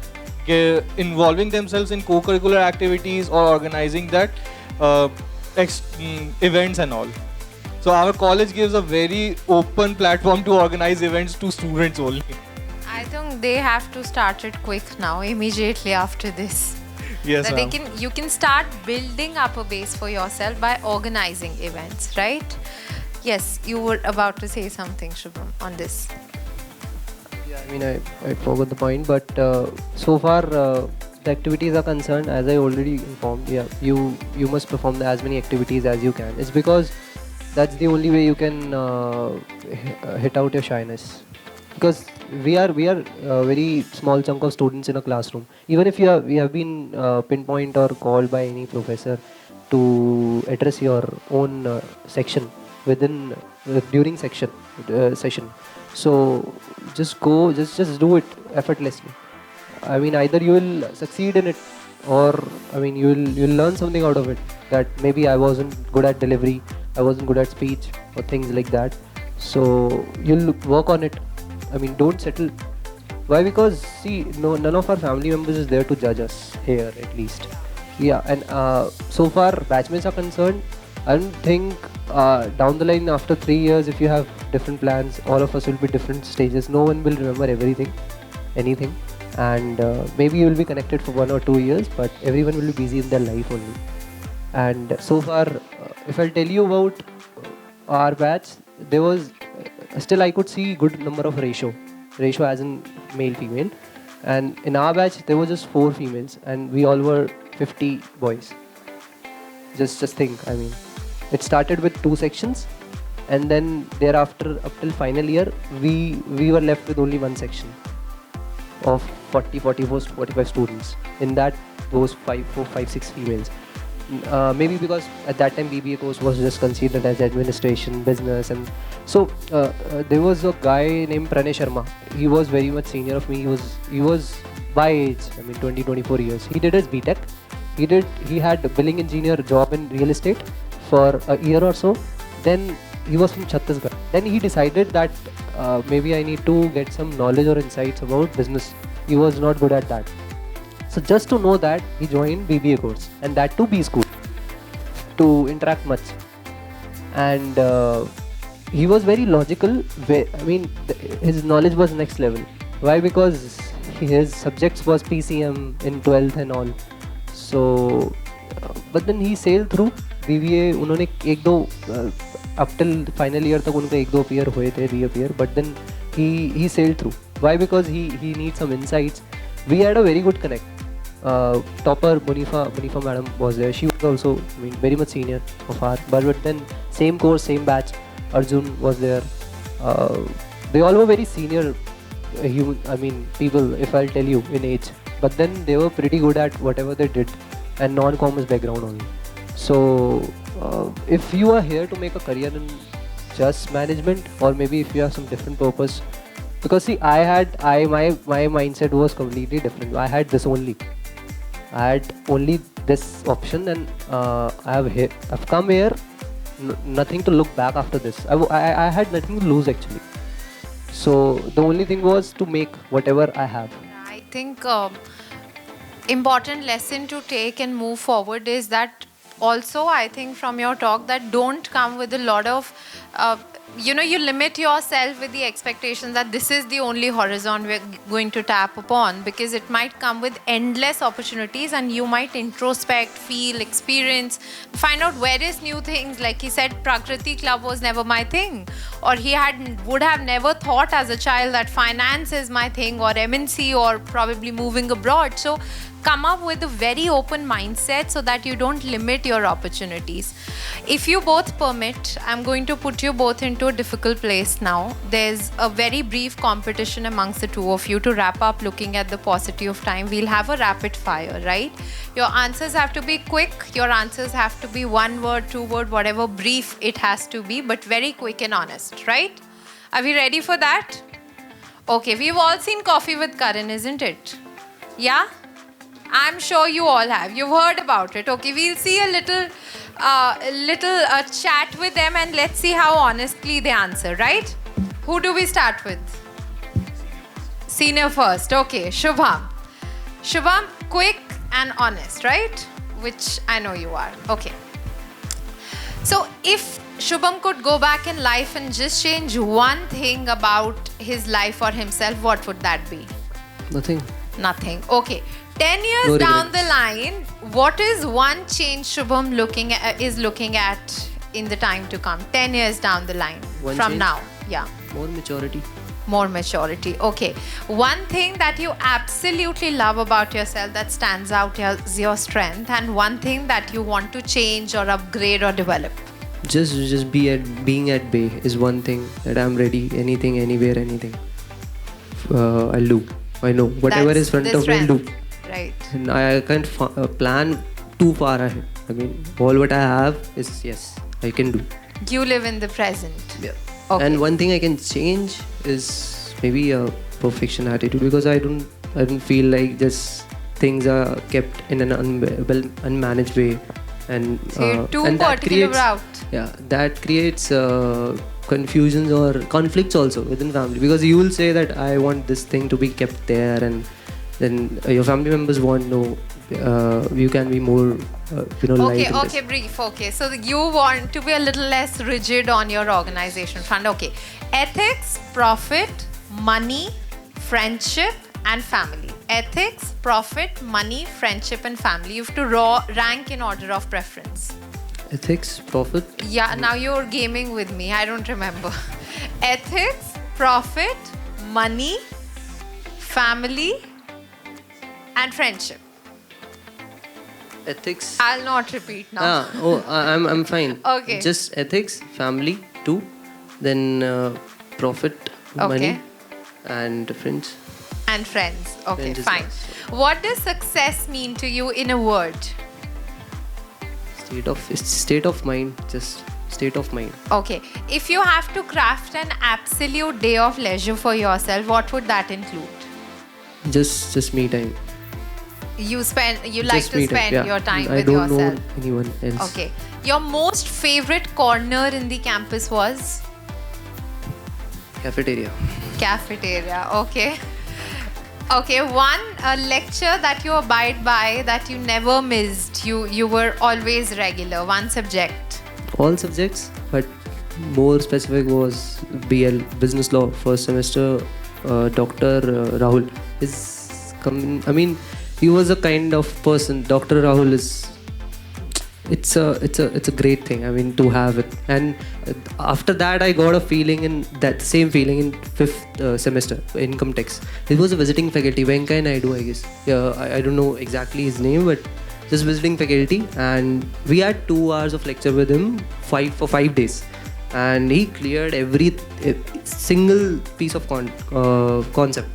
involving themselves in co-curricular activities or organizing that events and all. So our college gives a very open platform to organize events to students only. I think they have to start it quick now, immediately after this. Yes, that you can start building up a base for yourself by organizing events, right? Yes, you were about to say something, Shubham, on this. Yeah, I mean, I forgot the point, but so far the activities are concerned, as I already informed, yeah, you must perform as many activities as you can. It's because that's the only way you can hit out your shyness. Because we are a very small chunk of students in a classroom. Even if we have been pinpoint or called by any professor to address your own section within during session. So just go, just do it effortlessly. I mean, either you will succeed in it, or I mean, you'll learn something out of it. That maybe I wasn't good at delivery, I wasn't good at speech, or things like that. So you'll work on it. I mean, don't settle. Why? Because see, no, none of our family members is there to judge us here, at least. Yeah, and so far batchmates are concerned, I don't think down the line after 3 years, if you have different plans, all of us will be different stages. No one will remember anything, and maybe you will be connected for 1 or 2 years, but everyone will be busy in their life only. And so far, if I'll tell you about our batch, there was still I could see good number of ratio as in male female, and in our batch there was just 4 females and we all were 50 boys. Just think, I mean, it started with 2 sections, and then thereafter up till final year we were left with only 1 section of 45 students. In that, those 6 females. Maybe because at that time BBA course was just considered as administration, business, and so there was a guy named Pranay Sharma. He was very much senior of me. He was by age, I mean 24 years. He did his BTech. He had a billing engineer job in real estate for a year or so. Then he was from Chhattisgarh. Then he decided that maybe I need to get some knowledge or insights about business. He was not good at that. So just to know that, he joined BBA course, and that too B school, to interact much. And he was very logical. I mean, his knowledge was next level. Why? Because his subjects was PCM in 12th and all. So, but then he sailed through BBA. उन्होंने एक दो up till final year तक उनका एक दो appear हुए थे, reappear. But then he sailed through. Why? Because he needs some insights. We had a very good connect. Topper Munifa madam was there. She was also, I mean, very much senior of our. But then same course, same batch. Arjun was there. They all were very senior people, if I'll tell you, in age. But then they were pretty good at whatever they did, and non-commerce background only. So if you are here to make a career in just management, or maybe if you have some different purpose, because see, my mindset was completely different. I had this only. I had only this option, and I've come here, nothing to look back after this. I had nothing to lose actually. So the only thing was to make whatever I have. I think important lesson to take and move forward is that also, I think from your talk, that don't come with a lot of you limit yourself with the expectation that this is the only horizon we're going to tap upon, because it might come with endless opportunities, and you might introspect, feel, experience, find out various new things. Like he said, Prakriti Club was never my thing, or he would have never thought as a child that finance is my thing, or MNC, or probably moving abroad. So come up with a very open mindset so that you don't limit your opportunities. If you both permit, I'm going to put you both into a difficult place now. There's a very brief competition amongst the two of you to wrap up, looking at the paucity of time. We'll have a rapid fire, right? Your answers have to be quick. Your answers have to be 1 word, 2 word, whatever brief it has to be, but very quick and honest, right? Are we ready for that? Okay, we've all seen Coffee with Karan, isn't it? Yeah? I'm sure you all have. You've heard about it. Okay, we'll see a little chat with them, and let's see how honestly they answer, right? Who do we start with? Senior first. Okay, Shubham. Shubham, quick and honest, right? Which I know you are. Okay. So if Shubham could go back in life and just change one thing about his life or himself, what would that be? Nothing. Okay. 10 years down the line, what is one change Shubham is looking at in the time to come? 10 years down the line from now. Yeah. More maturity. More maturity. Okay. One thing that you absolutely love about yourself that stands out as your strength, and one thing that you want to change or upgrade or develop. Just being at bay is one thing that I'm ready. Anything, anywhere, anything. I'll do. I know whatever That's is front the of me, I'll do. strength. Right. And I can't plan too far ahead. I mean, all what I have is yes, I can do. You live in the present. Yeah. Okay. And one thing I can change is maybe a perfection attitude, because I don't feel like just things are kept in an unmanaged way, and So you're too and that particular creates, about. yeah, that creates confusions or conflicts also within family, because you will say that I want this thing to be kept there, and then your family members want no. You can be more, light in this. Brief. Okay, so you want to be a little less rigid on your organization front. Okay, ethics, profit, money, friendship, and family. Ethics, profit, money, friendship, and family. You have to rank in order of preference. Ethics, profit. Yeah, now you're gaming with me. I don't remember. Ethics, profit, money, family, and friendship. Ethics. I'll not repeat now. I'm fine. Okay. Just ethics, family, 2, then profit, money, and friends. And friends. Okay, Friends is fine. last. What does success mean to you in a word? State of mind. Just state of mind. Okay. If you have to craft an absolute day of leisure for yourself, what would that include? Just me time. You like Just to me time, spend yeah. your time I with don't yourself. know anyone else. Okay. Your most favorite corner in the campus was? Cafeteria. Cafeteria. Okay. Okay, one lecture that you abide by that you never missed. You were always regular. One subject. All subjects, but more specific was BL, Business Law, first semester. Dr. Rahul is coming. I mean, he was a kind of person. Dr. Rahul is. It's a great thing. I mean, to have it. And after that, I got a feeling in that same feeling in 5th semester, income tax. It was a visiting faculty, Venkaya Naidu, I guess. Yeah, I don't know exactly his name, but just visiting faculty. And we had 2 hours of lecture with him, for 5 days. And he cleared every single piece of concept.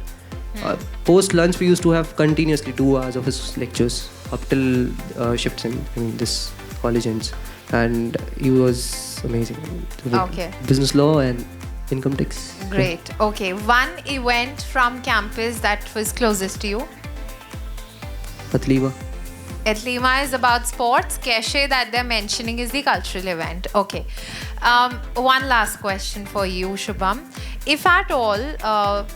Post lunch, we used to have continuously 2 hours of his lectures up till shifts in this college ends, and he was amazing. Okay. Business law and income tax. Great. Okay. One event from campus that was closest to you. Atleva. Atlema is about sports. Keshe that they're mentioning is the cultural event. Okay. One last question for you, Shubham. If at all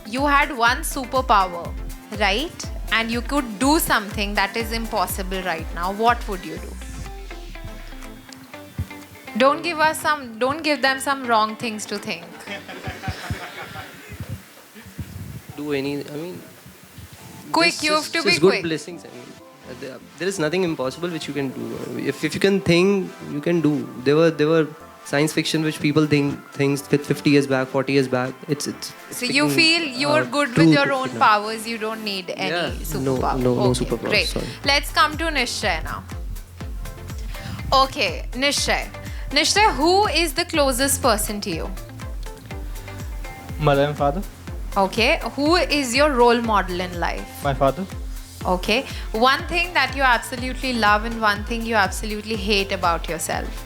you had one superpower, right, and you could do something that is impossible right now, what would you do? Don't give them some wrong things to think. Do any? I mean, Quick, you have to be just quick. good blessings. I mean, there is nothing impossible which you can do. If you can think, you can do. There were science fiction which people think things 50 years back, 40 years back. It's So you feel you're good with true, your own powers. You don't need any Yeah, superpower. no Okay, superpowers, Great. sorry. Let's come to Nishchay now. Okay, Nishchay. Nishchay, who is the closest person to you? Mother and father. Okay. Who is your role model in life? My father. Okay. One thing that you absolutely love and one thing you absolutely hate about yourself.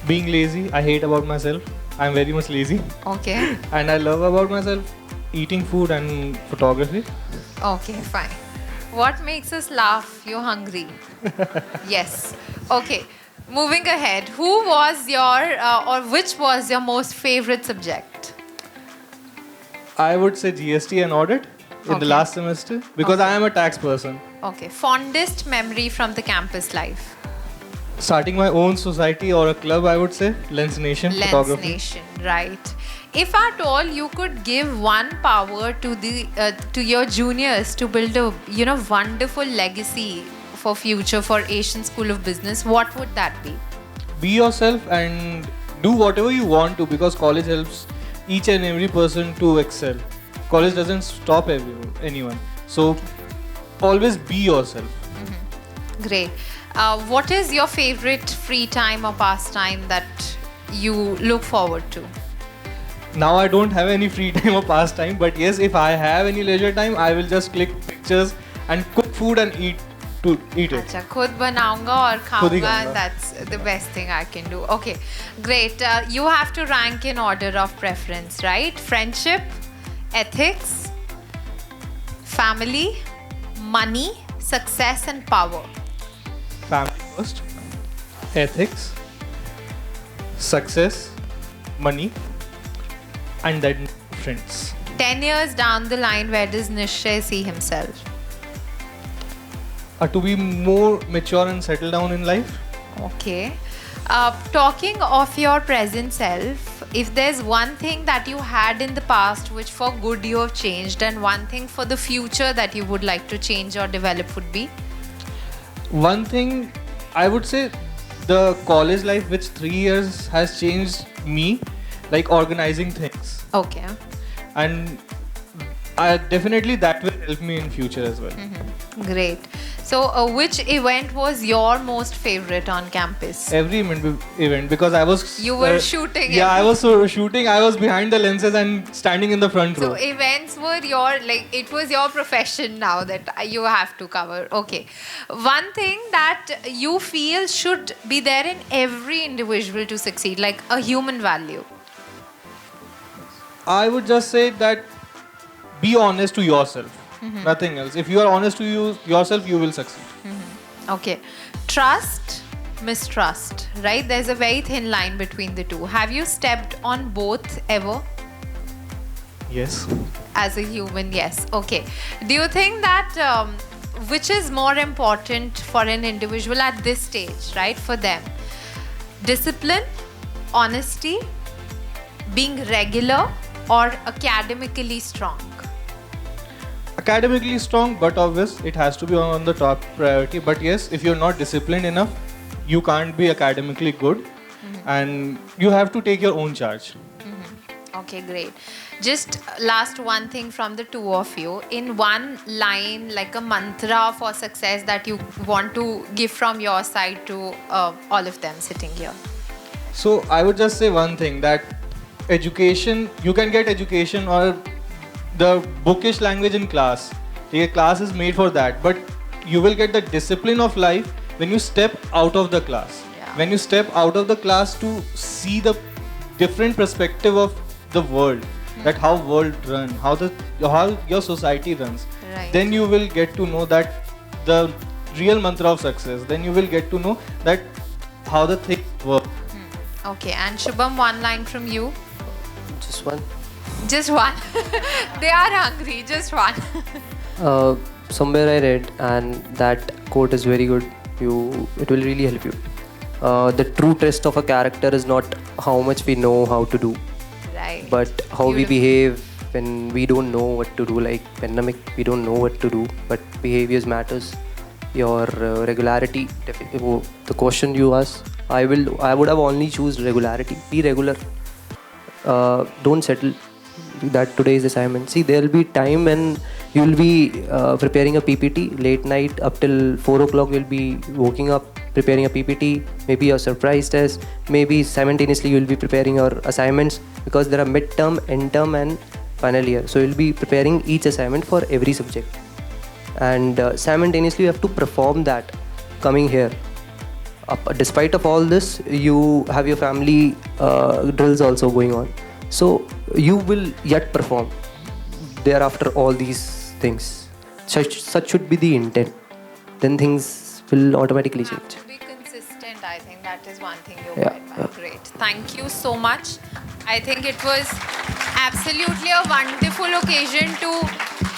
Being lazy, I hate about myself. I'm very much lazy. Okay. And I love about myself eating food and photography. Okay, fine. What makes us laugh? You're hungry. Yes. Okay. Moving ahead, who was your or which was your most favorite subject? I would say GST and audit in Okay. the last semester because I am a tax person. Okay. Fondest memory from the campus life? Starting my own society or a club, I would say Lens Nation Lens photography. Nation, right. If at all you could give one power to your juniors to build a wonderful legacy for future for Asian School of Business, what would that be? Be yourself and do whatever you want to because college helps each and every person to excel. College doesn't stop anyone. So always be yourself. Great. What is your favorite free time or pastime that you look forward to? Now I don't have any free time or pastime, but yes, if I have any leisure time, I will just click pictures and cook food and eat it. अच्छा, खुद बनाऊंगा और खुद ही खाऊंगा. खाऊंगा. That's the best thing I can do. Okay, great. You have to rank in order of preference, right? Friendship, ethics, family, money, success, and power. Family first, ethics, success, money, and then friends. 10 years down the line, where does Nishchay see himself? To be more mature and settle down in life. Okay. Talking of your present self, if there's one thing that you had in the past which for good you have changed, and one thing for the future that you would like to change or develop would be? One thing I would say, the college life, which 3 years has changed me, like organizing things, Okay. and definitely that will help me in future as well. Great. So, which event was your most favorite on campus? Every event, because I was You were shooting Yeah, I every- was shooting. I was behind the lenses and standing in the front So row. events were it was your profession now that you have to cover. Okay. One thing that you feel should be there in every individual to succeed, like a human value. I would just say that be honest to yourself. Nothing else. If you are honest to yourself, you will succeed. Okay. Trust, mistrust, right? There's a very thin line between the two. Have you stepped on both ever? Yes. As a human, yes. Okay. Do you think that which is more important for an individual at this stage, right? For them, discipline, honesty, being regular, or academically strong? Academically strong, but obvious, it has to be on the top priority. But yes, if you're not disciplined enough, you can't be academically good, and you have to take your own charge. Okay, great. Just last one thing from the two of you. In one line, like a mantra for success that you want to give from your side to all of them sitting here. So I would just say one thing, that education, you can get education or the bookish language in class. The class is made for that, but you will get the discipline of life when you step out of the class. Yeah. When you step out of the class to see the different perspective of the world, that how world run, how your society runs. Right. Then you will get to know that the real mantra of success. Then you will get to know that how the things work. Okay, and Shubham, one line from you. Just one. Just one. They are hungry. Just one. Somewhere I read, and that quote is very good. It will really help you. The true test of a character is not how much we know how to do, Right. but how we Beautiful. behave when we don't know what to do. Like pandemic, we don't know what to do, but behaviors matters. Your regularity. The question you asked, I would have only choose regularity. Be regular. Don't settle that today's assignment. See, there will be time when you will be preparing a PPT late night up till 4 o'clock. You'll be waking up preparing a PPT, maybe a surprise test, maybe simultaneously you'll be preparing your assignments, because there are midterm, end term, and final year. So you'll be preparing each assignment for every subject, and simultaneously you have to perform that coming here. Despite of all this, you have your family drills also going on, so you will yet perform thereafter all these things. Such should be the intent. Then things will automatically You have change. to be consistent. I think that is one thing you Yeah, got by. Great. Thank you so much. I think it was absolutely a wonderful occasion to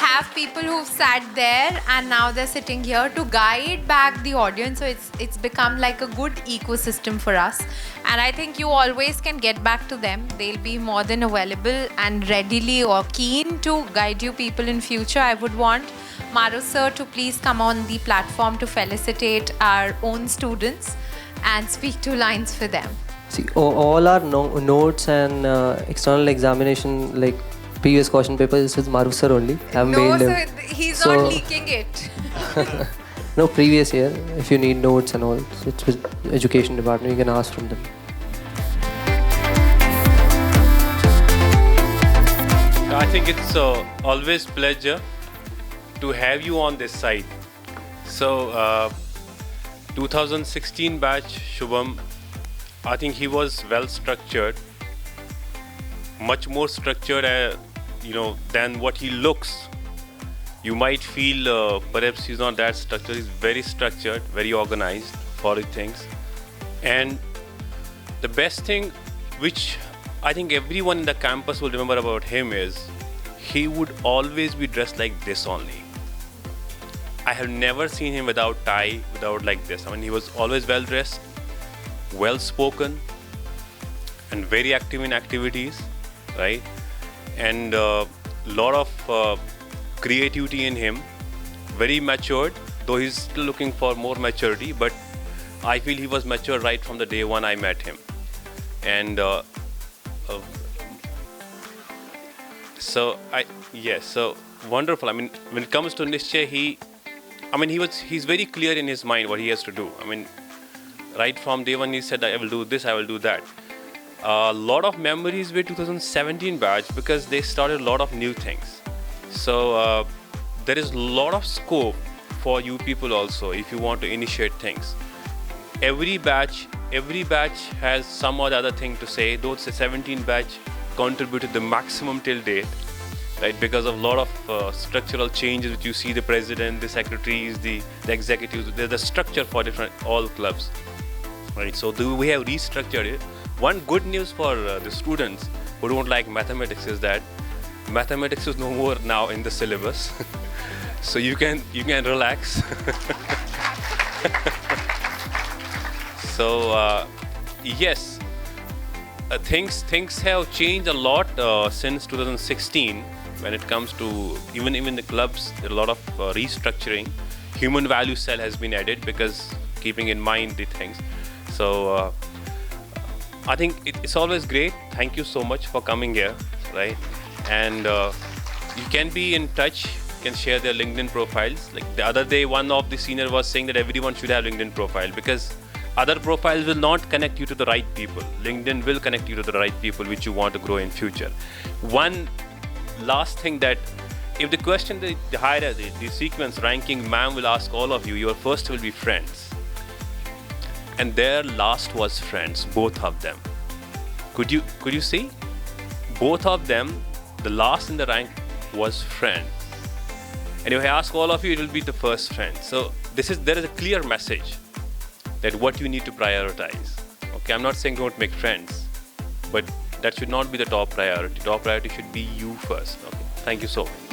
have people who've sat there and now they're sitting here to guide back the audience. So it's become like a good ecosystem for us. And I think you always can get back to them. They'll be more than available and readily or keen to guide you people in future. I would want Maru sir to please come on the platform to felicitate our own students and speak 2 lines for them. See, all our notes and external examination, like previous question papers, is Maruf sir only. Have No, mailed so him. he's So- not leaking it. No, previous year. If you need notes and all, it's with education department. You can ask from them. I think it's always pleasure to have you on this side. So, 2016 batch Shubham, I think he was well structured, much more structured, than what he looks. You might feel perhaps he's not that structured. He's very structured, very organized for his things. And the best thing, which I think everyone in the campus will remember about him, is he would always be dressed like this only. I have never seen him without tie, without like this. I mean, he was always well dressed, well spoken, and very active in activities, right? And lot of creativity in him, very matured, though he's still looking for more maturity, but I feel he was mature right from the day one I met him. And so wonderful. I mean, when it comes to Nishchay, he's very clear in his mind what he has to do. I mean, right from day one he said, I will do this, I will do that. A lot of memories with 2017 batch because they started a lot of new things. So there is a lot of scope for you people also if you want to initiate things. Every batch has some or the other thing to say. Those 17 batch contributed the maximum till date, right? Because of a lot of structural changes which you see, the president, the secretaries, the executives, there's the structure for all clubs, right? So we have restructured it. One good news for the students who don't like mathematics is that mathematics is no more now in the syllabus. So you can relax. So yes, things have changed a lot since 2016 when it comes to even the clubs. There are a lot of restructuring. Human value cell has been added because keeping in mind the things. So I think it's always great. Thank you so much for coming here, right? And you can be in touch. You can share their LinkedIn profiles. Like the other day, one of the senior was saying that everyone should have LinkedIn profile because other profiles will not connect you to the right people. LinkedIn will connect you to the right people which you want to grow in future. One last thing, that if the question, the hierarchy, the sequence ranking ma'am will ask all of you, your first will be friends. And their last was friends, both of them. Could you see? Both of them, the last in the rank was friends. And if I ask all of you, it will be the first friend. So there is a clear message that what you need to prioritize. Okay, I'm not saying don't make friends, but that should not be the top priority. Top priority should be you first. Okay, thank you so much.